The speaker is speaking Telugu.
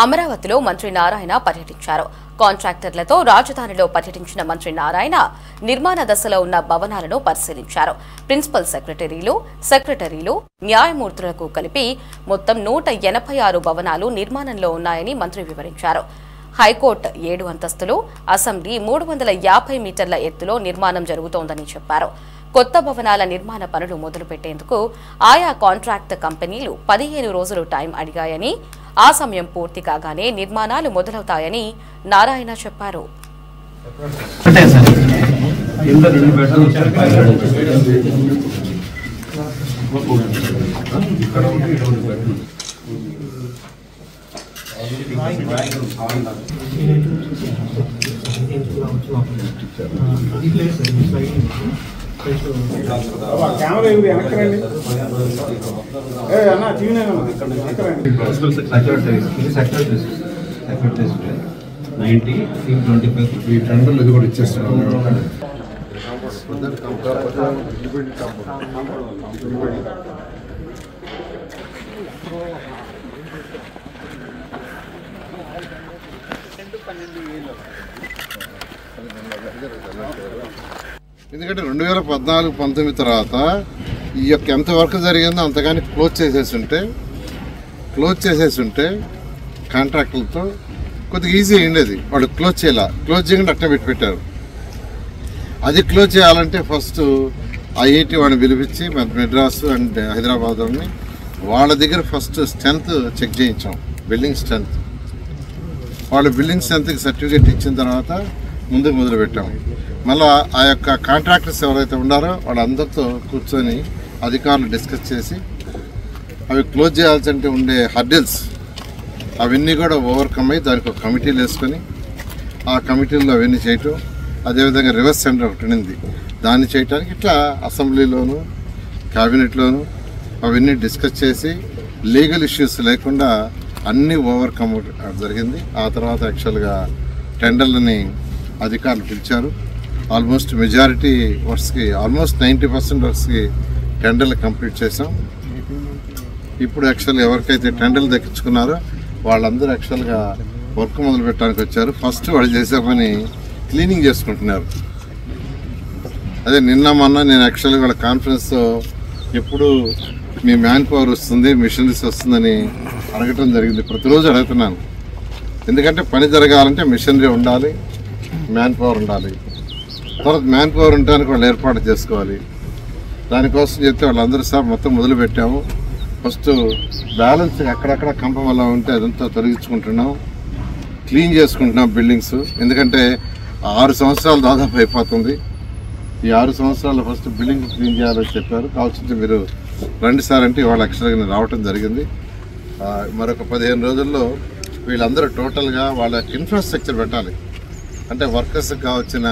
అమరావతిలో మంత్రి నారాయణ పర్యటించారు. కాంట్రాక్టర్లతో రాజధానిలో పర్యటించిన మంత్రి నారాయణ నిర్మాణ దశలో ఉన్న భవనాలను పరిశీలించారు. ప్రిన్సిపల్ సెక్రటరీలు, న్యాయమూర్తులకు కలిపి మొత్తం 186 భవనాలు నిర్మాణంలో ఉన్నాయని మంత్రి వివరించారు. హైకోర్టు 7 అంతస్తులు, అసెంబ్లీ 350 మీటర్ల ఎత్తులో నిర్మాణం జరుగుతోందని చెప్పారు. కొత్త భవనాల నిర్మాణ పనులు మొదలుపెట్టేందుకు ఆయా కాంట్రాక్ట్ కంపెనీలు 15 రోజులు టైం అడిగాయని, ఆ సమయం పూర్తి కాగానే నిర్మాణాలు మొదలవుతాయని నారాయణ చెప్పారు. ఇది కూడా ఇచ్చేస్తున్నాం. ఎందుకంటే 2014-19 తర్వాత ఈ యొక్క ఎంత వర్క్ జరిగిందో అంతగాని క్లోజ్ చేసేసి ఉంటే కాంట్రాక్టులతో కొద్దిగా ఈజీ అయ్యింది. వాడు క్లోజ్ చేయకుండా అట్ట పెట్టారు. అది క్లోజ్ చేయాలంటే ఫస్ట్ ఐఐటి వాడిని పిలిపించి మెడ్రాస్ అండ్ హైదరాబాద్ని వాళ్ళ దగ్గర ఫస్ట్ స్ట్రెంత్ చెక్ చేయించాం. బిల్డింగ్ స్ట్రెంత్, వాళ్ళ బిల్డింగ్ స్ట్రెంత్కి సర్టిఫికేట్ ఇచ్చిన తర్వాత ముందుకు మొదలుపెట్టాము. మళ్ళీ ఆ యొక్క కాంట్రాక్టర్స్ ఎవరైతే ఉన్నారో వాళ్ళందరితో కూర్చొని అధికారులు డిస్కస్ చేసి అవి క్లోజ్ చేయాల్సి అంటే ఉండే హర్డిల్స్ అవన్నీ కూడా ఓవర్కమ్ అయ్యి దానికి ఒక కమిటీలు వేసుకొని ఆ కమిటీల్లో అవన్నీ చేయటం, అదేవిధంగా రివర్స్ సెంటర్ ఒకటి ఉంది దాన్ని చేయటానికి ఇట్లా అసెంబ్లీలోను క్యాబినెట్లోను అవన్నీ డిస్కస్ చేసి లీగల్ ఇష్యూస్ లేకుండా అన్నీ ఓవర్కమ్ జరిగింది. ఆ తర్వాత యాక్చువల్గా టెండర్లని అధికారులు పిలిచారు. ఆల్మోస్ట్ మెజారిటీ వర్క్స్కి ఆల్మోస్ట్ 90% వర్క్స్కి టెండర్లు కంప్లీట్ చేసాం. ఇప్పుడు యాక్చువల్గా ఎవరికైతే టెండర్లు దక్కించుకున్నారో వాళ్ళందరూ యాక్చువల్గా వర్క్ మొదలు పెట్టడానికి వచ్చారు. ఫస్ట్ వాళ్ళు చేసే పని క్లీనింగ్ చేసుకుంటున్నారు. అదే నిన్న మొన్న నేను యాక్చువల్గా వాళ్ళ కాన్ఫరెన్స్తో ఎప్పుడు మీ మ్యాన్ పవర్ వస్తుంది, మిషనరీస్ వస్తుందని అడగటం జరిగింది. ప్రతిరోజు అడుగుతున్నాను. ఎందుకంటే పని జరగాలంటే మిషనరీ ఉండాలి, మ్యాన్ పవర్ ఉండాలి. తర్వాత మ్యాన్ పవర్ ఉండడానికి వాళ్ళు ఏర్పాటు చేసుకోవాలి. దానికోసం చెప్తే వాళ్ళందరూ సార్ మొత్తం మొదలు పెట్టాము. ఫస్ట్ బ్యాలెన్స్ అక్కడక్కడ కంపం వల్ల ఉంటే అదంతా తొలగించుకుంటున్నాం, క్లీన్ చేసుకుంటున్నాం బిల్డింగ్స్. ఎందుకంటే 6 సంవత్సరాలు దాదాపు అయిపోతుంది. ఈ 6 సంవత్సరాలు ఫస్ట్ బిల్డింగ్ క్లీన్ చేయాలని చెప్పారు. కావాల్సింటే మీరు రండి సార్ అంటే ఇవాళ యాక్చువల్గా నేను రావటం జరిగింది. మరొక 15 రోజుల్లో వీళ్ళందరూ టోటల్గా వాళ్ళ ఇన్ఫ్రాస్ట్రక్చర్ పెట్టాలి. అంటే వర్కర్స్కి కావాల్సిన